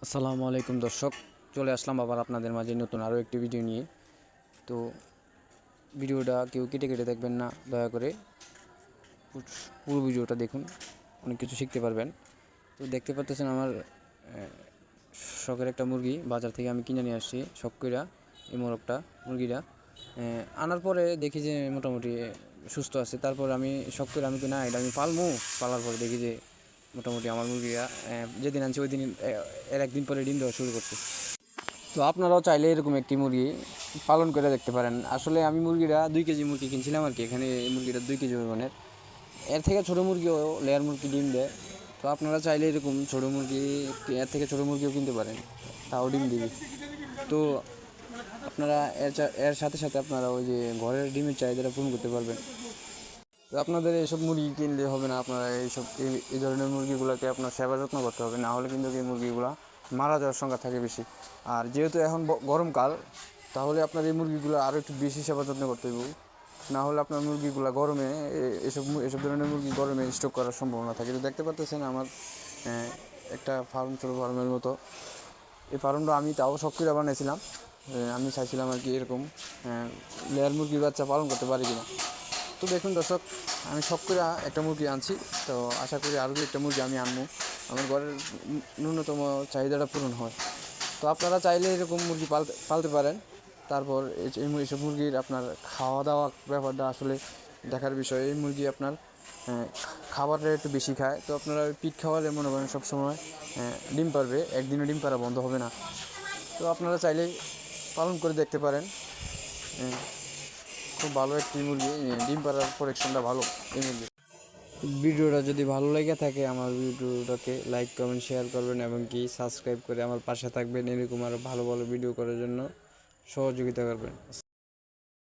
আসসালামু আলাইকুম দর্শক, চলে আসলাম আবার আপনাদের মাঝে নতুন আরও একটি ভিডিও নিয়ে। তো ভিডিওটা কেউ কেটে কেটে দেখবেন না, দয়া করে পুরো ভিডিওটা দেখুন, অনেক কিছু শিখতে পারবেন। তো দেখতে পাচ্ছেন আমার শখের একটা মুরগি বাজার থেকে আমি কিনে নিয়ে আসছি শখ কইরা। এই মোরগটা মুরগিটা আনার পরে দেখি যে মোটামুটি সুস্থ আছে। তারপর আমি শখ করে আমি না, এটা আমি পালার পরে দেখি যে মোটামুটি আমার মুরগিরা যেদিন আনছি ওই দিন এর একদিন পরে ডিম দেওয়া শুরু করছে। তো আপনারাও চাইলে এরকম একটি মুরগি পালন করে দেখতে পারেন। আসলে আমি মুরগিটা 2 কেজি মুরগি কিনছিলাম আর কি। এখানে এই মুরগিটা 2 কেজি ওজনের। এর থেকে ছোটো মুরগিও, লেয়ার মুরগি ডিম দেয়। তো আপনারা চাইলে এরকম ছোটো মুরগি, এর থেকে ছোটো মুরগিও কিনতে পারেন, তাও ডিম দিবে। তো আপনারা এর সাথে সাথে আপনারা ওই যে ঘরের ডিমের চাহিদাটা পূরণ করতে পারবেন। তো আপনাদের এইসব মুরগি কিনলে হবে না, আপনারা এই ধরনের মুরগিগুলোকে আপনার সেবা যত্ন করতে হবে, না হলে কিন্তু এই মুরগিগুলো মারা যাওয়ার সংখ্যা থাকে বেশি। আর যেহেতু এখন গরমকাল, তাহলে আপনার এই মুরগিগুলো আরও একটু বেশি সেবা যত্ন করতে হবে, না হলে আপনার মুরগিগুলো গরমে এসব ধরনের মুরগি গরমে স্টক করার সম্ভাবনা থাকে। তো দেখতে পাচ্ছেন আমার একটা ফার্ম, ছোটো ফার্মের মতো। এই ফার্মটা আমি তাও শখ করে বানিয়েছিলাম। আমি চাইছিলাম আর কি এরকম লেয়ার মুরগির বাচ্চা পালন করতে পারি কিনা। তো দেখুন দর্শক, আমি শখ করে একটা মুরগি আনছি। তো আশা করি আরও একটা মুরগি আমি আনবো, আমার ঘরের ন্যূনতম চাহিদাটা পূরণ হয়। তো আপনারা চাইলে এরকম মুরগি পালতে পারেন। তারপর এইসব মুরগির আপনার খাওয়া দাওয়া ব্যাপারটা আসলে দেখার বিষয়। এই মুরগি আপনার খাবারটা একটু বেশি খায়, তো আপনারা পিট খাওয়ালে মনে করেন সবসময় ডিম পারবে, একদিনও ডিম পাড়া বন্ধ হবে না। তো আপনারা চাইলে পালন করে দেখতে পারেন। খুব ভালো একটি মুরগি, ডিম পাড়ার প্রোডাকশনটা ভালো এই মুরগি। ভিডিওটা যদি ভালো লেগে থাকে আমার ভিডিওটাকে লাইক কমেন্ট শেয়ার করবেন এবং কি সাবস্ক্রাইব করে আমার পাশে থাকবেন। এরকম আরও ভালো ভালো ভিডিও করার জন্য সহযোগিতা করবেন।